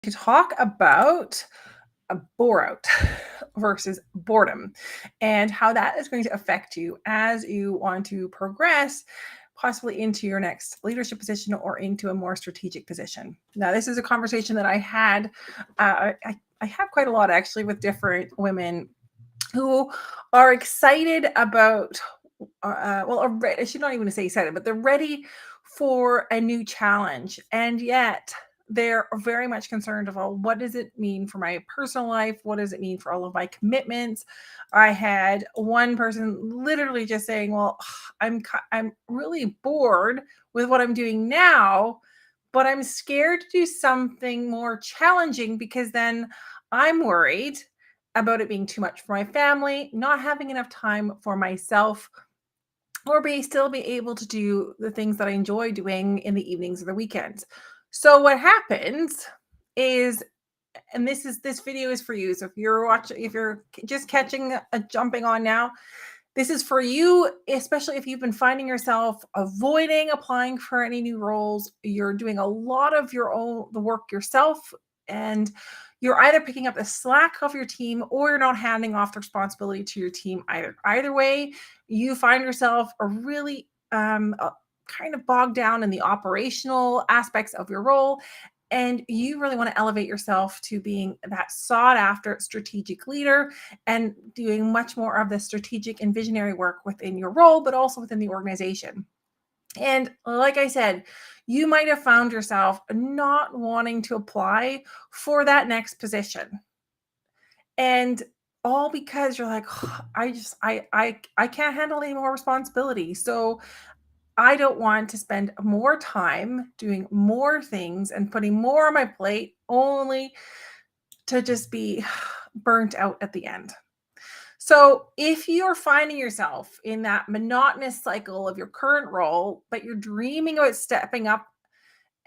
To talk about a bore out versus boredom and how that is going to affect you as you want to progress possibly into your next leadership position or into a more strategic position. Now, this is a conversation that I had. I have quite a lot actually with different women who are excited about, I should not even say excited, but they're ready for a new challenge. And yet they're very much concerned about what does it mean for my personal life? What does it mean for all of my commitments? I had one person literally just saying, well, I'm really bored with what I'm doing now, but I'm scared to do something more challenging because then I'm worried about it being too much for my family, not having enough time for myself, or still be able to do the things that I enjoy doing in the evenings or the weekends. So what happens is, and this video is for you. So if you're just jumping on now, this is for you, especially if you've been finding yourself avoiding applying for any new roles. You're doing a lot of the work yourself, and you're either picking up the slack of your team or you're not handing off the responsibility to your team either. Either way, you find yourself really kind of bogged down in the operational aspects of your role, and you really want to elevate yourself to being that sought after strategic leader and doing much more of the strategic and visionary work within your role, but also within the organization. And like I said, you might have found yourself not wanting to apply for that next position. And all because you're like, "Oh, I can't handle any more responsibility. So I don't want to spend more time doing more things and putting more on my plate only to just be burnt out at the end." So, if you're finding yourself in that monotonous cycle of your current role, but you're dreaming about stepping up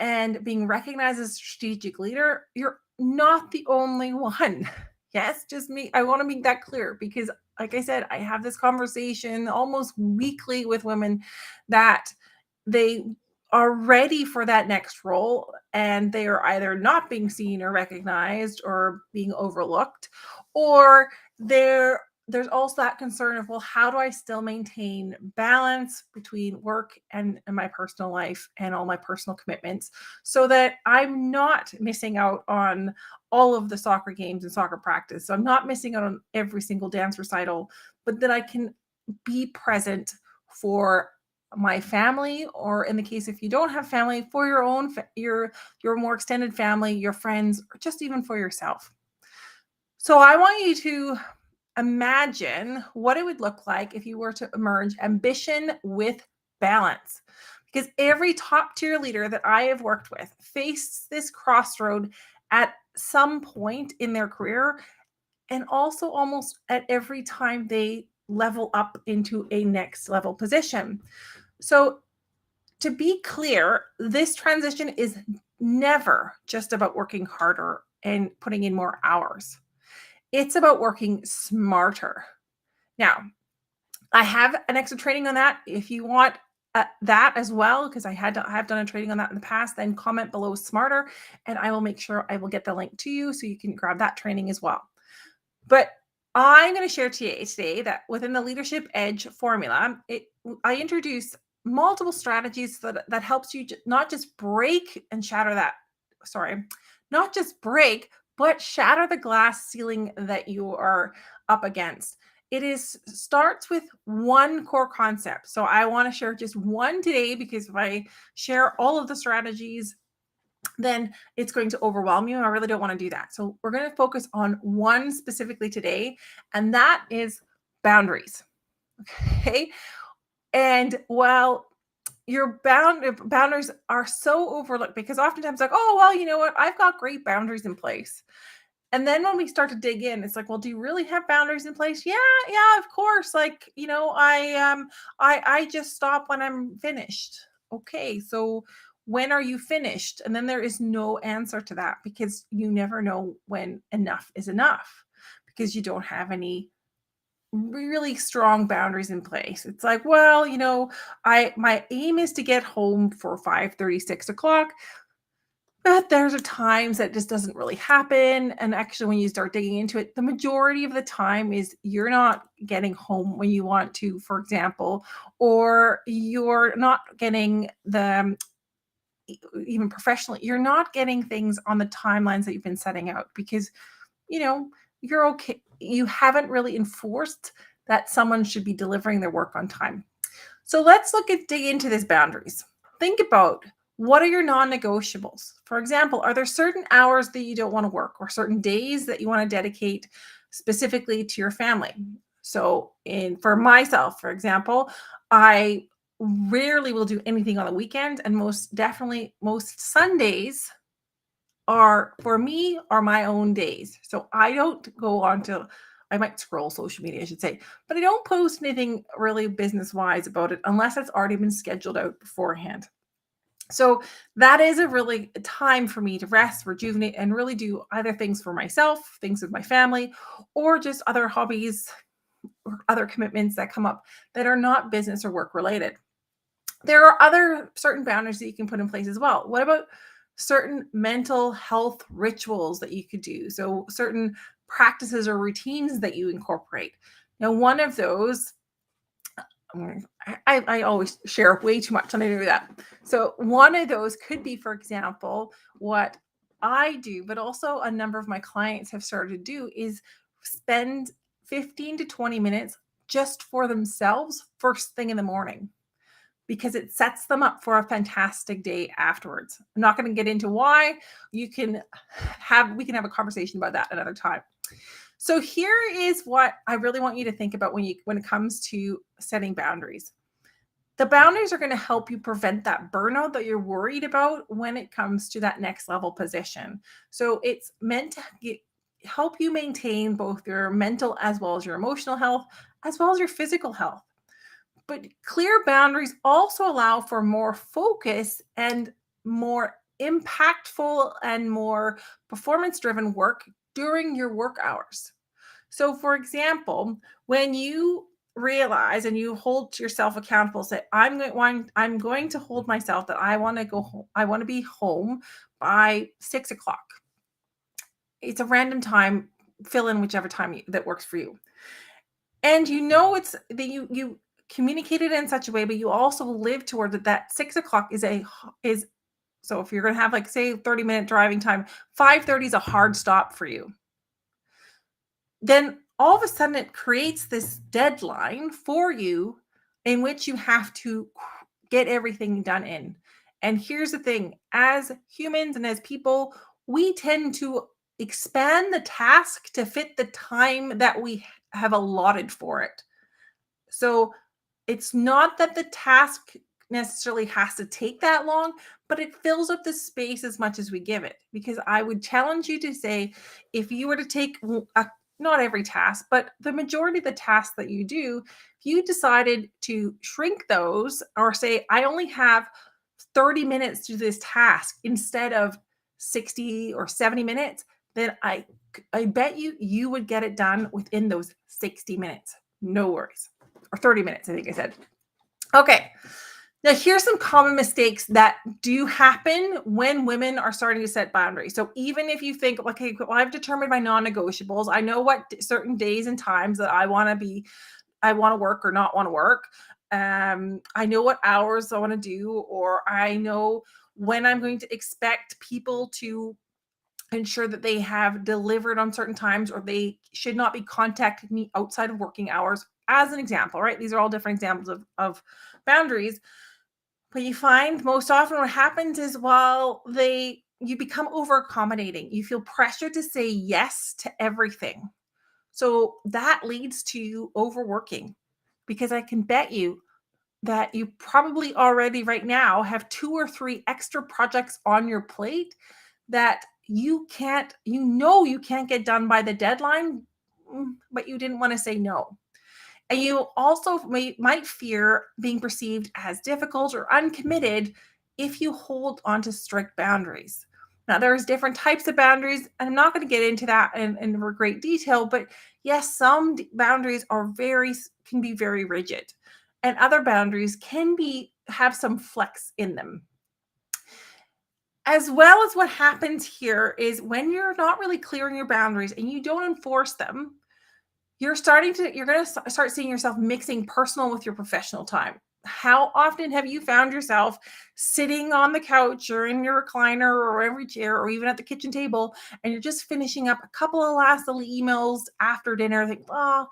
and being recognized as a strategic leader, you're not the only one. Yes, just me. I want to make that clear because, like I said, I have this conversation almost weekly with women that they are ready for that next role and they are either not being seen or recognized or being overlooked, or there's also that concern of, well, how do I still maintain balance between work and my personal life and all my personal commitments so that I'm not missing out on all of the soccer games and soccer practice. So I'm not missing out on every single dance recital, but that I can be present for my family, or in the case if you don't have family, for your own your more extended family, your friends, or just even for yourself. So I want you to imagine what it would look like if you were to merge ambition with balance. Because every top tier leader that I have worked with faced this crossroad at some point in their career, and also almost at every time they level up into a next level position. So, to be clear, this transition is never just about working harder and putting in more hours. It's about working smarter. Now, I have an extra training on that. If you want that as well, because I have done a training on that in the past, then comment below smarter, and I will make sure I will get the link to you so you can grab that training as well. But I'm going to share today that within the Leadership Edge formula, I introduce multiple strategies that helps you not just break and shatter that, sorry, not just break, but shatter the glass ceiling that you are up against. Starts with one core concept. So I want to share just one today, because if I share all of the strategies, then it's going to overwhelm you. I really don't want to do that. So we're going to focus on one specifically today, and that is boundaries. Okay. And while your boundaries are so overlooked, because oftentimes like, oh, well, you know what? I've got great boundaries in place. And then when we start to dig in, it's like, well, do you really have boundaries in place? Yeah, of course. Like, I just stop when I'm finished. Okay, so when are you finished? And then there is no answer to that, because you never know when enough is enough, because you don't have any really strong boundaries in place. It's like, well, my aim is to get home for 5:30, 6 o'clock. But there's times that just doesn't really happen. And actually, when you start digging into it, the majority of the time is you're not getting home when you want to, for example, or you're not getting even professionally, you're not getting things on the timelines that you've been setting out because, you know, you're okay. You haven't really enforced that someone should be delivering their work on time. So let's dig into these boundaries. Think about, what are your non-negotiables? For example, are there certain hours that you don't want to work or certain days that you want to dedicate specifically to your family? So for myself, for example, I rarely will do anything on the weekend, and most definitely most Sundays are for me are my own days. So I don't go on to I might scroll social media, I should say, but I don't post anything really business wise about it unless it's already been scheduled out beforehand. So that is a really time for me to rest, rejuvenate, and really do either things for myself, things with my family, or just other hobbies or other commitments that come up that are not business or work related. There are other certain boundaries that you can put in place as well. What about certain mental health rituals that you could do? So, certain practices or routines that you incorporate. Now, one of those, I always share way too much and I do that. So, one of those could be, for example, what I do, but also a number of my clients have started to do is spend 15 to 20 minutes just for themselves first thing in the morning, because it sets them up for a fantastic day afterwards. I'm not going to get into why. We can have a conversation about that another time. So here is what I really want you to think about when it comes to setting boundaries. The boundaries are going to help you prevent that burnout that you're worried about when it comes to that next level position. So it's meant to help you maintain both your mental as well as your emotional health, as well as your physical health. But clear boundaries also allow for more focus and more impactful and more performance driven work during your work hours. So, for example, when you realize and you hold yourself accountable, say, I'm going to hold myself that I want to go home, I want to be home by 6 o'clock. It's a random time, fill in whichever time that works for you. And it's that you communicate it in such a way, but you also live toward that 6 o'clock is so if you're gonna have, like, say, 30-minute driving time, 5:30 is a hard stop for you. Then all of a sudden it creates this deadline for you in which you have to get everything done in. And here's the thing, as humans and as people, we tend to expand the task to fit the time that we have allotted for it. So it's not that the task necessarily has to take that long, but it fills up the space as much as we give it. Because I would challenge you to say, if you were to take not every task, but the majority of the tasks that you do, if you decided to shrink those or say, I only have 30 minutes to do this task instead of 60 or 70 minutes, then I bet you would get it done within those 60 minutes. No worries. Or 30 minutes, I think I said. Okay. Now, here's some common mistakes that do happen when women are starting to set boundaries. So, even if you think, okay, well, I've determined my non negotiables, I know what certain days and times that I want to work or not want to work. I know what hours I want to do, or I know when I'm going to expect people to ensure that they have delivered on certain times, or they should not be contacting me outside of working hours, as an example, right? These are all different examples of boundaries. But you find most often what happens is, you become over accommodating. You feel pressure to say yes to everything. So that leads to overworking, because I can bet you that you probably already right now have 2 or 3 extra projects on your plate that you can't get done by the deadline, but you didn't want to say no. And you also might fear being perceived as difficult or uncommitted if you hold on to strict boundaries. Now, there's different types of boundaries, and I'm not going to get into that in great detail, but yes, some boundaries can be very rigid, and other boundaries can have some flex in them. As well as what happens here is when you're not really clear on your boundaries and you don't enforce them, you're going to start seeing yourself mixing personal with your professional time. How often have you found yourself sitting on the couch or in your recliner or every chair or even at the kitchen table and you're just finishing up a couple of last little emails after dinner? Think, oh,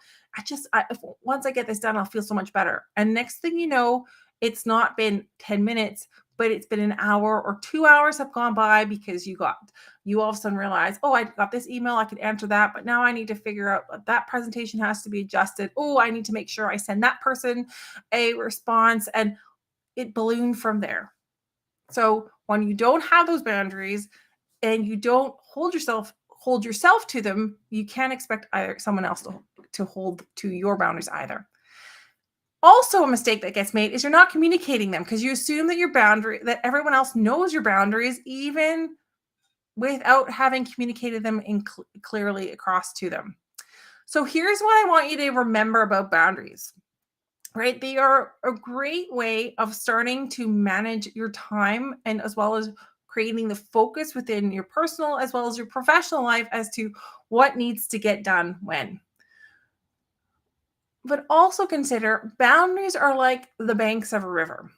once I get this done, I'll feel so much better. And next thing you know, it's not been 10 minutes, but it's been an hour or 2 hours have gone by because you all of a sudden realize, oh, I got this email, I could answer that, but now I need to figure out what that presentation has to be adjusted. Oh, I need to make sure I send that person a response, and it ballooned from there. So when you don't have those boundaries and you don't hold yourself to them, you can't expect either someone else to hold to your boundaries either. Also, a mistake that gets made is you're not communicating them because you assume that everyone else knows your boundaries, even without having communicated them clearly across to them. So here's what I want you to remember about boundaries, right? They are a great way of starting to manage your time, and as well as creating the focus within your personal as well as your professional life as to what needs to get done when. But also consider boundaries are like the banks of a river.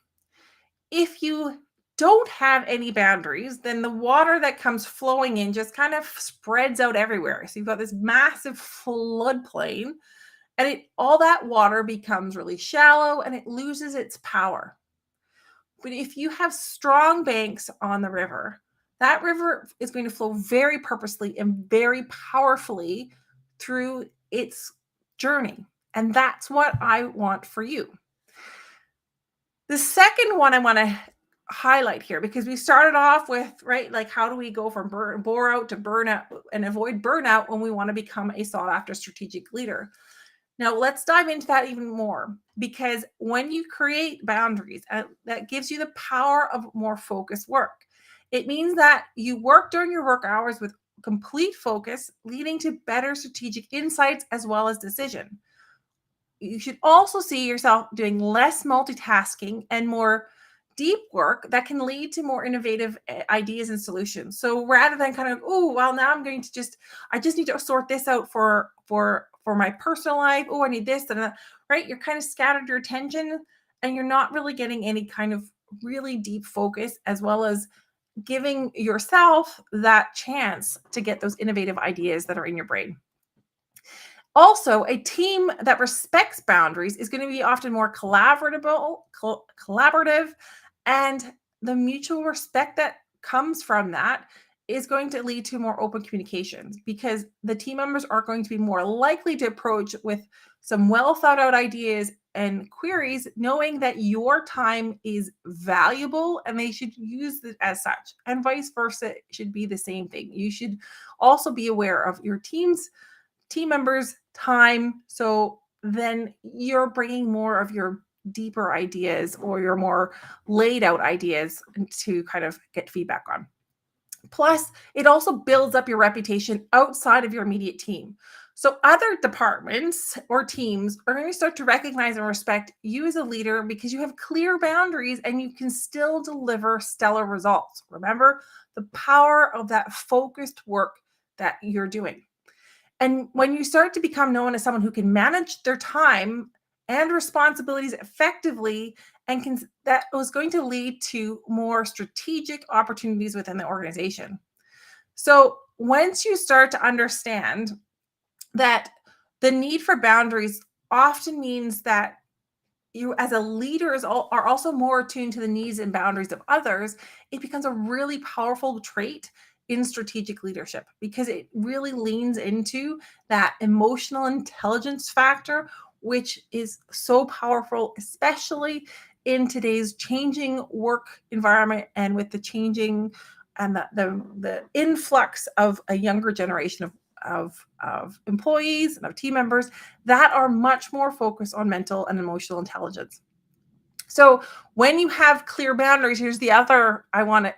If you don't have any boundaries, then the water that comes flowing in just kind of spreads out everywhere. So you've got this massive floodplain, and all that water becomes really shallow and it loses its power. But if you have strong banks on the river, that river is going to flow very purposely and very powerfully through its journey. And that's what I want for you. The second one I want to highlight here, because we started off with, right, like how do we go from bore out to burnout and avoid burnout when we want to become a sought after strategic leader. Now let's dive into that even more, because when you create boundaries, that gives you the power of more focused work. It means that you work during your work hours with complete focus, leading to better strategic insights as well as decision. You should also see yourself doing less multitasking and more deep work that can lead to more innovative ideas and solutions. So rather than kind of, oh, well, now I just need to sort this out for my personal life. Oh, I need this and that, right? You're kind of scattered your attention and you're not really getting any kind of really deep focus, as well as giving yourself that chance to get those innovative ideas that are in your brain. Also, a team that respects boundaries is going to be often more collaborative, and the mutual respect that comes from that is going to lead to more open communications, because the team members are going to be more likely to approach with some well thought out ideas and queries, knowing that your time is valuable and they should use it as such, and vice versa. It should be the same thing. You should also be aware of your team members' time. So then you're bringing more of your deeper ideas or your more laid out ideas to kind of get feedback on. Plus, it also builds up your reputation outside of your immediate team. So other departments or teams are going to start to recognize and respect you as a leader because you have clear boundaries and you can still deliver stellar results. Remember the power of that focused work that you're doing. And when you start to become known as someone who can manage their time and responsibilities effectively, that was going to lead to more strategic opportunities within the organization. So once you start to understand that the need for boundaries often means that you as a leader are also more attuned to the needs and boundaries of others, it becomes a really powerful trait in strategic leadership, because it really leans into that emotional intelligence factor, which is so powerful, especially in today's changing work environment and with the changing and the influx of a younger generation of employees and of team members that are much more focused on mental and emotional intelligence. So when you have clear boundaries, here's the other I want to,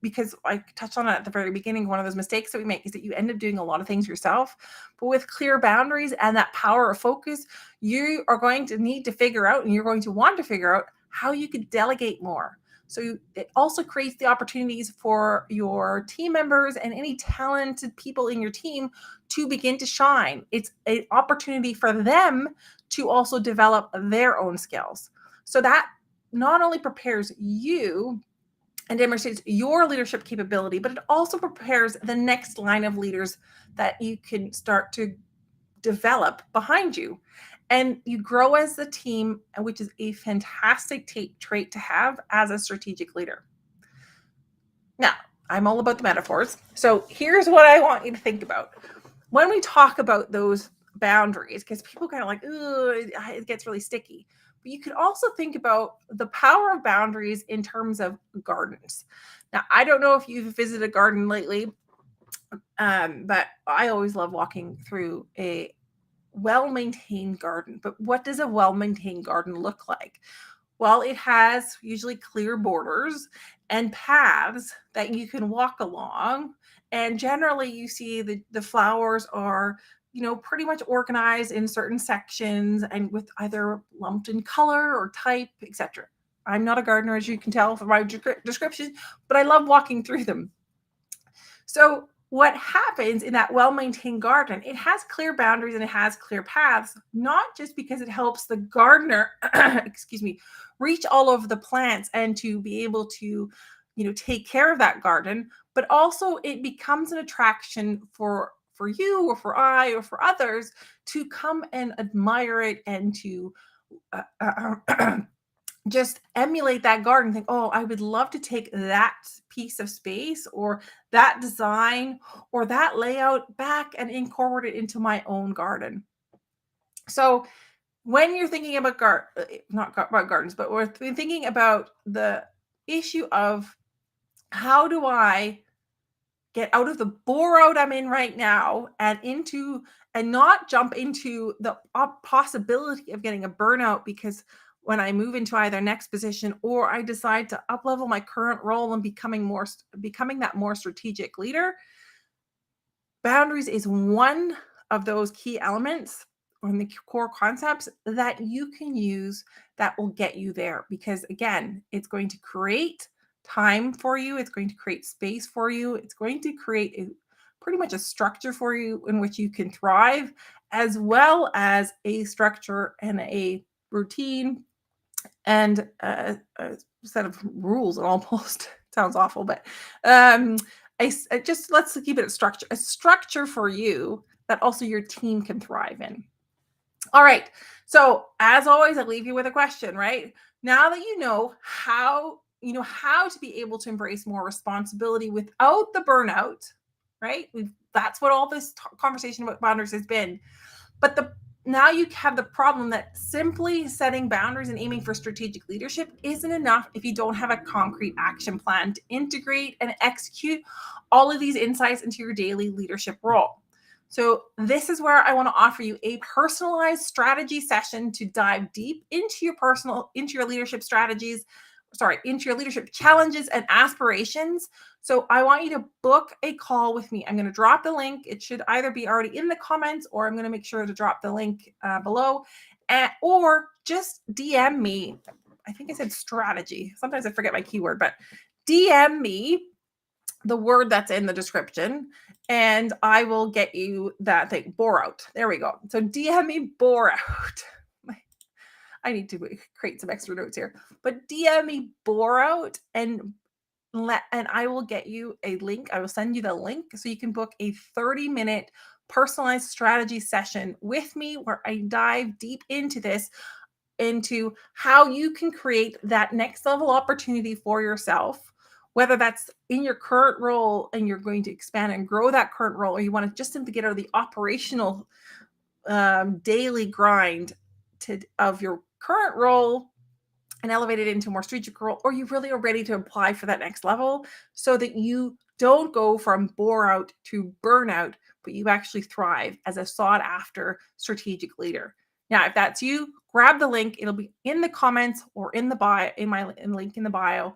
because I touched on it at the very beginning, one of those mistakes that we make is that you end up doing a lot of things yourself. But with clear boundaries and that power of focus, you are going to need to figure out, and you're going to want to figure out how you could delegate more. So it also creates the opportunities for your team members and any talented people in your team to begin to shine. It's an opportunity for them to also develop their own skills. So that not only prepares you and demonstrates your leadership capability, but it also prepares the next line of leaders that you can start to develop behind you. And you grow as a team, which is a fantastic trait to have as a strategic leader. Now, I'm all about the metaphors. So here's what I want you to think about. When we talk about those boundaries, because people kind of like, it gets really sticky. But you could also think about the power of boundaries in terms of gardens. Now, I don't know if you've visited a garden lately, but I always love walking through a well-maintained garden. But what does a well-maintained garden look like? Well, it has usually clear borders and paths that you can walk along. And generally you see the flowers are, pretty much organized in certain sections and with either lumped in color or type, etc. I'm not a gardener, as you can tell from my description, but I love walking through them. So what happens in that well-maintained garden, it has clear boundaries and it has clear paths, not just because it helps the gardener, reach all of the plants and to be able to, take care of that garden, but also it becomes an attraction for you or for I or for others to come and admire it and to just emulate that garden, think, oh, I would love to take that piece of space or that design or that layout back and incorporate it into my own garden. So when you're thinking about not about gardens, but we're thinking about the issue of how do I get out of the bore-out I'm in right now and not jump into the possibility of getting a burnout, because when I move into either next position or I decide to up-level my current role and becoming that more strategic leader, boundaries is one of those key elements or the core concepts that you can use that will get you there. Because again, it's going to create time for you. It's going to create space for you. It's going to create pretty much a structure for you in which you can thrive, as well as a structure and a routine and a set of rules. It almost sounds awful, but just let's keep it a structure for you that also your team can thrive in. All right. So as always, I leave you with a question, right? Now that you know how to be able to embrace more responsibility without the burnout, right? That's what all this conversation about boundaries has been. But now you have the problem that simply setting boundaries and aiming for strategic leadership isn't enough if you don't have a concrete action plan to integrate and execute all of these insights into your daily leadership role. So this is where I want to offer you a personalized strategy session to dive deep into your leadership strategies, into your leadership challenges and aspirations. So I want you to book a call with me. I'm going to drop the link. It should either be already in the comments or I'm going to make sure to drop the link below, or just DM me. I think I said strategy. Sometimes I forget my keyword, but DM me the word that's in the description and I will get you that thing. Bore out. There we go. So DM me bore out. I need to create some extra notes here, but DM me bore out and I will get you a link. I will send you the link so you can book a 30-minute personalized strategy session with me where I dive deep into how you can create that next level opportunity for yourself, whether that's in your current role and you're going to expand and grow that current role, or you want to just simply get out of the operational daily grind of your current role and elevate it into a more strategic role, or you really are ready to apply for that next level so that you don't go from bore out to burnout, but you actually thrive as a sought after strategic leader. Now, if that's you, grab the link. It'll be in the comments or in the bio, link in the bio,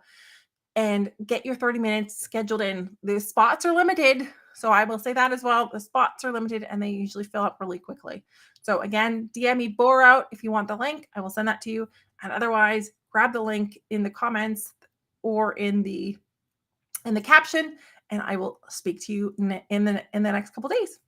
and get your 30 minutes scheduled in. The spots are limited. So I will say that as well. The spots are limited and they usually fill up really quickly. So again, DM me bore out if you want the link. I will send that to you. And otherwise, grab the link in the comments or in the caption, and I will speak to you in the next couple days.